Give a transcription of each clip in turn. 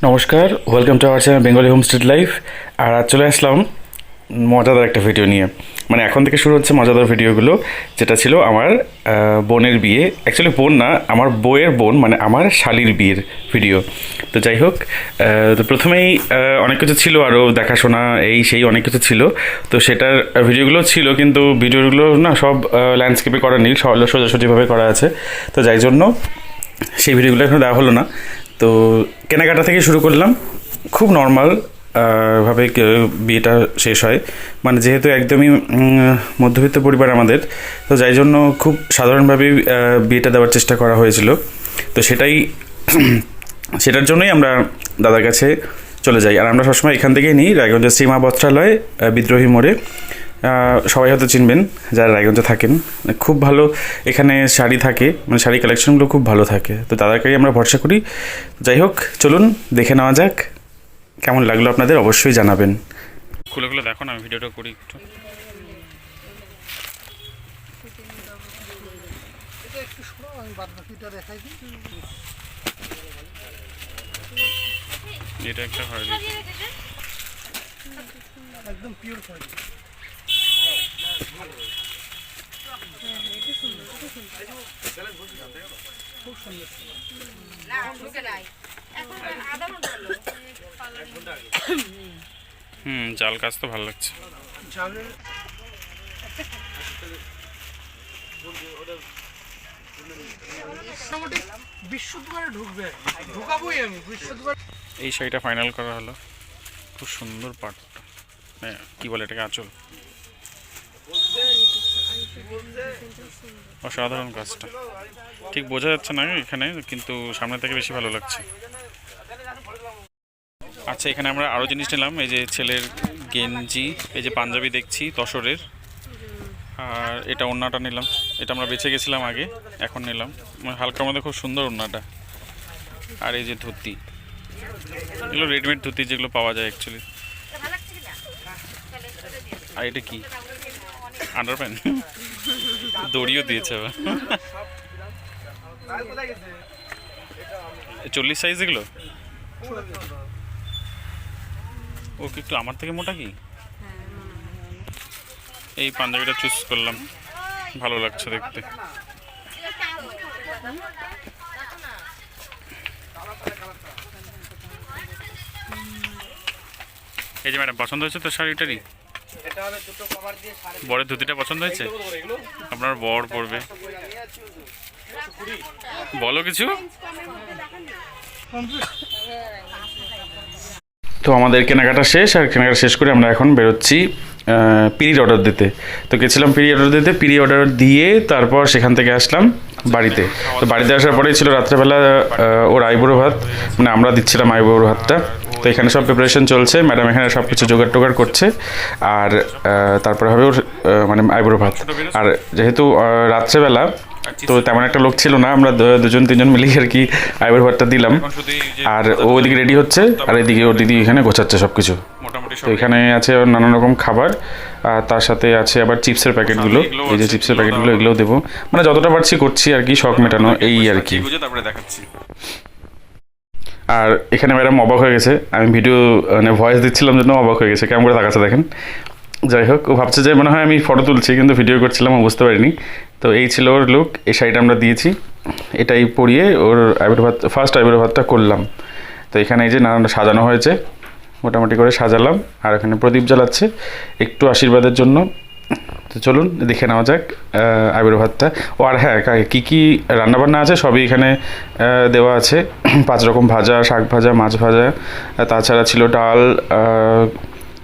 নমস্কার, welcome to our channel Bengali homestead life. আর আজ চলে আসলাম মজাদার একটা ভিডিও নিয়ে। মানে এখন থেকে শুরু হচ্ছে মজাদার ভিডিওগুলো, যেটা ছিল আমার বোনের বিয়ে। অ্যাকচুয়ালি বোন না, আমার বউয়ের বোন, মানে আমার শালির বিয়ের ভিডিও। তো যাই হোক, তো প্রথমেই অনেক কিছু ছিল, আরও দেখাশোনা এই সেই অনেক কিছু ছিল। তো সেটার ভিডিওগুলো ছিল, কিন্তু ভিডিওগুলো না সব ল্যান্ডস্কেপে করা নেই, সব সোজাসুজিভাবে করা আছে। তো যাই জন্য সেই ভিডিওগুলো এখন দেওয়া হলো না। তো কেনাকাটা থেকে শুরু করলাম, খুব নর্মাল ভাবে বিয়েটা শেষ হয়। মানে যেহেতু একদমই মধ্যবিত্ত পরিবার আমাদের, তো যাই জন্য খুব সাধারণভাবেই বিয়েটা দেওয়ার চেষ্টা করা হয়েছিল। তো সেটার জন্যই আমরা দাদার কাছে চলে যাই। আর আমরা সবসময় এখান থেকেই নিই, রায়গঞ্জের সীমা বস্ত্রালয়, বিদ্রোহী মোড়ে। সবাই হয়তো চিনবেন যারা রায়গঞ্জে থাকেন। খুব ভালো এখানে শাড়ি থাকে, মানে শাড়ি কালেকশনগুলো খুব ভালো থাকে। তো দাদাকেই আমরা ভরসা করি। যাই হোক, চলুন দেখে নেওয়া যাক। কেমন লাগলো আপনাদের অবশ্যই জানাবেন। খুলে খুলে দেখো না, আমি ভিডিওটা করি একটু। এটা একটা খয়েরি, একদম পিওর খয়েরি। জাল কাজ তো ভালো লাগছে। এই শাড়িটা ফাইনাল করা হলো, খুব সুন্দর পাটটা, হ্যাঁ কি বলে এটাকে, আঁচল। অসাধারণ কাজটা, ঠিক বোঝা যাচ্ছে না এখানে, কিন্তু সামনে থেকে বেশি ভালো লাগছে। আচ্ছা, এখানে আমরা আরও জিনিস নিলাম। এই যে ছেলের গেঞ্জি, এই যে পাঞ্জাবি দেখছি তসরের, আর এটা ওড়নাটা নিলাম। এটা আমরা বেছে গেছিলাম আগে, এখন নিলাম। মানে হালকার মধ্যে খুব সুন্দর ওড়নাটা। আর এই যে ধুতি, এগুলো রেডিমেড ধুতি যেগুলো পাওয়া যায় অ্যাকচুয়ালি। আর এটা কি, আন্ডার প্যান্ট, দড়িও দিয়েছে আবার। 40 সাইজ এগুলো। ও কি একটু আমার থেকে মোটা কি? এই পাঞ্জাবিটা চুজ করলাম, ভালো লাগছে দেখতে। এই যে ম্যাডাম, পছন্দ হয়েছে তো শাড়িটারই? বরের ধুতিটা পছন্দ হয়েছে? আপনার বর পরবে, বলো কিছু। তো আমাদের কেনাকাটা শেষ, আর কেনাকাটা শেষ করে আমরা এখন বেরোচ্ছি পিরির অর্ডার দিতে। তো গেছিলাম পিরি অর্ডার দিতে, পিরি অর্ডার দিয়ে তারপর সেখান থেকে আসলাম বাড়িতে। তো বাড়িতে আসার পরেই ছিল রাত্রেবেলা ওর আইবুড়ো ভাত, মানে আমরা দিচ্ছিলাম আইবুড়ো ভাতটা। তো এখানে সব প্রিপারেশন চলছে, ম্যাডাম এখানে সব কিছু জোগাড় টোগাড় করছে। আর তারপরে হবে ওর মানে আইবুড়ো ভাত। আর যেহেতু রাত্রেবেলা, তো তেমন একটা লোক ছিল না, আমরা দুজন তিনজন মিলেই আর কি আইবুড়ো ভাতটা দিলাম। আর ও ওইদিকে রেডি হচ্ছে, আর এদিকে ওর দিদি এখানে গোছাচ্ছে সব কিছু। তো এখানে আছে নানান রকম খাবার, আর তার সাথে আছে আবার চিপসের প্যাকেটগুলো। এই যে চিপসের প্যাকেটগুলো, এগুলোও দেবো। মানে যতটা পারছি করছি আর কি, শখ মেটানো এই আর কি। আর এখানে ম্যাডাম অবাক হয়ে গেছে, আমি ভিডিও মানে ভয়েস দিচ্ছিলাম জন্য অবাক হয়ে গেছে, কেমন করে তাকাচ্ছে দেখেন। যাই হোক, ও ভাবছে যে মনে হয় আমি ফটো তুলছি, কিন্তু ভিডিও করছিলাম, ও বুঝতে পারিনি। তো এই ছিল ওর লুক। এই শাড়িটা আমরা দিয়েছি, এটাই পরিয়ে ওর আইবুড়ো ভাত, ফার্স্ট আইবুড়ো ভাতটা করলাম। তো এখানে এই যে নানান সাজানো হয়েছে, মোটামুটি করে সাজালাম। আর এখানে প্রদীপ জ্বালাচ্ছে একটু আশীর্বাদের জন্য। তো চলুন দেখে নেওয়া যাক আইবুড়ো ভাতটা। ও আর হ্যাঁ, কী কী রান্নাবান্না আছে সবই এখানে দেওয়া আছে। 5 রকম ভাজা, শাক ভাজা, মাছ ভাজা, তাছাড়া ছিল ডাল,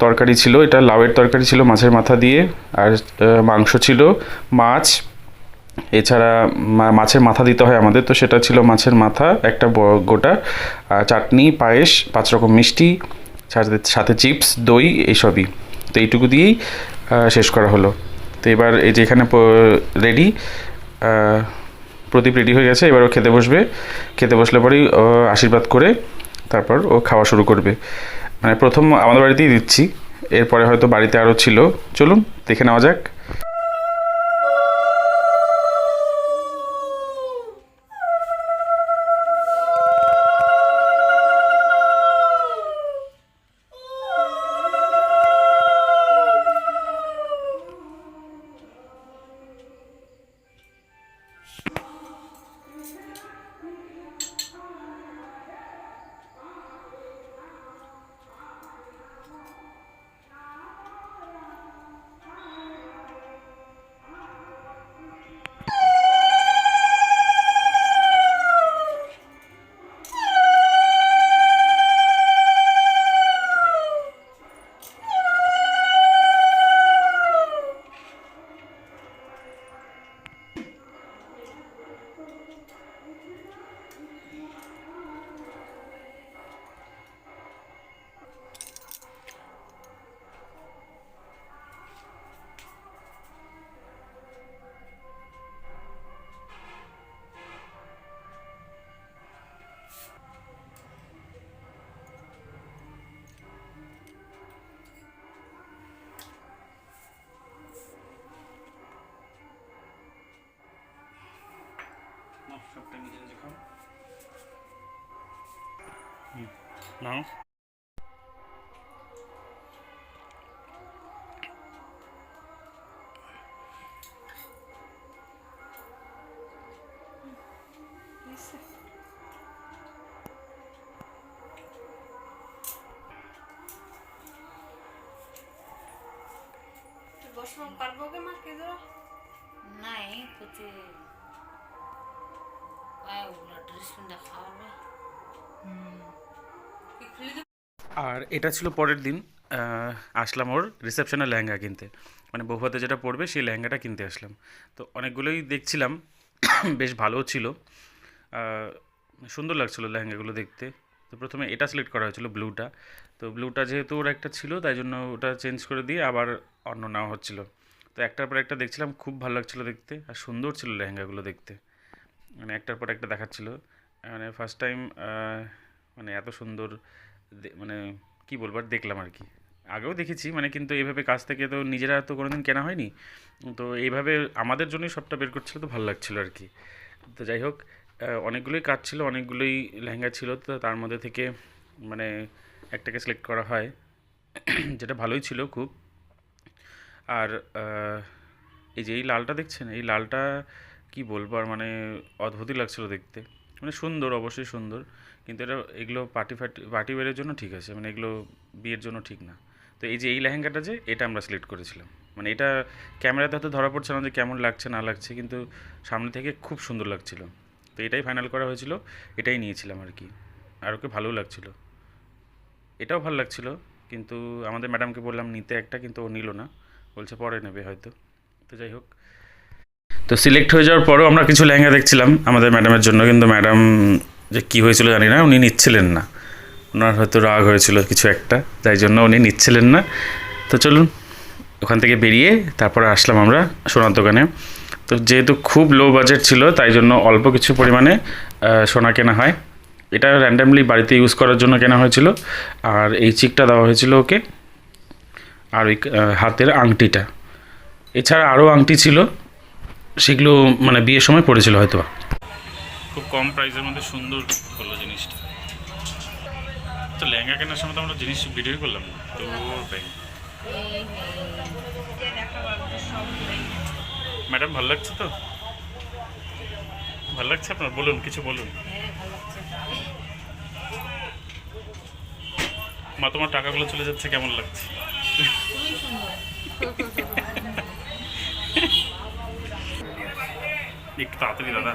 তরকারি ছিল, এটা লাউয়ের তরকারি ছিল মাছের মাথা দিয়ে। আর মাংস ছিল, মাছ, এছাড়া মাছের মাথা দিতে হয় আমাদের, তো সেটা ছিল মাছের মাথা একটা গোটা, চাটনি, পায়েস, 5 রকম মিষ্টি, সাথে চিপস, দই, এইসবই। তো এইটুকু দিয়েই শেষ করা হলো। তো এবার এই যে এখানে রেডি, প্রদীপ রেডি হয়ে গেছে। এবার ও খেতে বসবে, খেতে বসলে পরেই আশীর্বাদ করে তারপর ও খাওয়া শুরু করবে। মানে প্রথম আমাদের বাড়িতেই দিচ্ছি, এরপরে হয়তো বাড়িতে আরও ছিল। চলুন দেখে নেওয়া যাক। নাও। বসবাস পারবো কে মা কে ধরা नहीं कुछ आया बोला ड्रेस में दिखाओ ना আর এটা ছিল পরের দিন, আসলাম ওর রিসেপশনে লেহেঙ্গা কিনতে, মানে বৌভাতে যেটা পরবে সেই লেহেঙ্গাটা কিনতে আসলাম। তো অনেকগুলোই দেখছিলাম, বেশ ভালোও ছিল, সুন্দর লাগছিলো লেহেঙ্গাগুলো দেখতে। তো প্রথমে এটা সিলেক্ট করা হয়েছিল, ব্লুটা। তো ব্লুটা যেহেতু ওর একটা ছিল, তাই জন্য ওটা চেঞ্জ করে দিয়ে আবার অন্য নেওয়া হচ্ছিলো। তো একটার পর একটা দেখছিলাম, খুব ভালো লাগছিলো দেখতে, আর সুন্দর ছিল লেহেঙ্গাগুলো দেখতে, মানে একটার পর একটা দেখাচ্ছিলো। মানে ফার্স্ট টাইম মানে এত সুন্দর মানে কি বলবো, আর দেখলাম আর কি। আগেও দেখেছি মানে, কিন্তু এইভাবে কাছ থেকে তো নিজেরা তো কোনোদিন কেনা হয়নি। তো এইভাবে আমাদের জন্যই সবটা বের করছিলো, তো ভালো লাগছিলো আর কি। তো যাই হোক, অনেকগুলোই কাজ ছিল, অনেকগুলোই লেহেঙ্গা ছিল, তো তার মধ্যে থেকে মানে একটাকে সিলেক্ট করা হয়, যেটা ভালোই ছিল খুব। আর এই যে এই লালটা দেখছেন, এই লালটা কি বলবো আর, মানে অদ্ভুতই লাগছিলো দেখতে, মানে সুন্দর, অবশ্যই সুন্দর, কিন্তু এটা এগুলো পার্টি ওয়্যারের জন্য ঠিক আছে, মানে এগুলো বিয়ের জন্য ঠিক না। তো এই যে এই লেহেঙ্গাটা, যে এটা আমরা সিলেক্ট করেছিলাম, মানে এটা ক্যামেরাতে হয়তো ধরা পড়ছে না যে কেমন লাগছে না লাগছে, কিন্তু সামনে থেকে খুব সুন্দর লাগছিল। তো এটাই ফাইনাল করা হয়েছিল, এটাই নিয়েছিলাম আর কি। আর ওকে ভালোও লাগছিলো, এটাও ভালো লাগছিলো, কিন্তু আমাদের ম্যাডামকে বললাম নিতে একটা, কিন্তু ও নিল না, বলছে পরে নেবে হয়তো। তো যাই হোক, তো সিলেক্ট হয়ে যাওয়ার পরেও আমরা কিছু লেহেঙ্গা দেখছিলাম আমাদের ম্যাডামের জন্য, কিন্তু ম্যাডাম যে কী হয়েছিল জানি না, উনি নিচ্ছিলেন না, ওনার হয়তো রাগ হয়েছিল কিছু একটা, তাই জন্য উনি নিচ্ছিলেন না। তো চলুন ওখান থেকে বেরিয়ে তারপরে আসলাম আমরা সোনার দোকানে। তো যেহেতু খুব লো বাজেট ছিল, তাই জন্য অল্প কিছু পরিমাণে সোনা কেনা হয়। এটা র্যান্ডামলি বাড়িতে ইউজ করার জন্য কেনা হয়েছিল। আর এই চিকটা দেওয়া হয়েছিল ওকে, আর ওই হাতের আংটিটা, এছাড়া আরও আংটি ছিল, সেগুলো মানে বিয়ের সময় পড়েছিল হয়তো। খুব কম প্রাইসের মধ্যে সুন্দর হলো জিনিসটা। তো লেহেঙ্গা কেনার সময় তো আমরা জিনিস ভিডিও করলাম না, তো ম্যাডাম ভালো লাগছে তো? ভালো লাগছে আপনার? বলুন, কিছু বলুন। মা, তোমার টাকাগুলো চলে যাচ্ছে, কেমন লাগছে? একটু তাড়াতাড়ি দাদা।